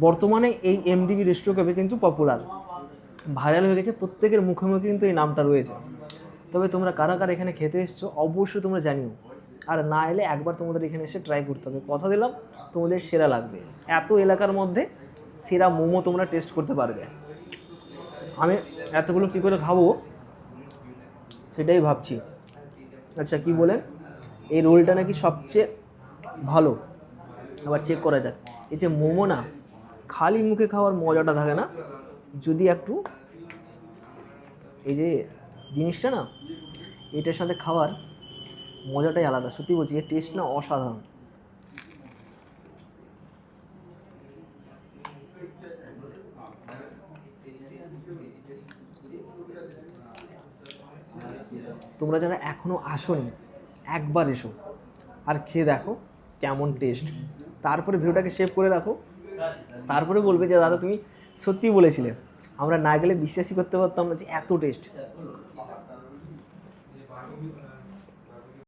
বর্তমানে এই MDB resto cafe কিন্তু পপুলার, ভাইরাল হয়ে গেছে, প্রত্যেকের মুখে মুখে কিন্তু এই নামটা রয়েছে। তবে তোমরা কারা কারা এখানে খেতে এসছো অবশ্যই তোমরা জানিও, আর না এলে একবার তোমাদের এখানে এসে ট্রাই করতে হবে, কথা দিলাম তোমাদের সেরা লাগবে। এত এলাকার মধ্যে সেরা মোমো তোমরা টেস্ট করতে পারবে। আমি এতগুলো কী করে খাবো সেটাই ভাবছি। আচ্ছা কি বলেন, এই রোলটা নাকি সবচেয়ে ভালো, আবার চেক করা যাক। এই যে মোমো না, খালি মুখে খাওয়ার মজাটা থাকে না, যদি একটু এই যে জিনিসটা না এটার সাথে খাওয়ার মজাটাই আলাদা। সত্যি বলছি, এর টেস্ট না অসাধারণ। তোমরা যারা এখনও আসোনি একবার এসো আর খেয়ে দেখো কেমন টেস্ট, তারপরে ভিডিওটাকে সেভ করে রাখো, তারপরে বলবে যে দাদা তুমি সত্যিই বলেছিলে, আমরা না গেলে বিশ্বাসই করতে পারতাম না যে এত টেস্ট।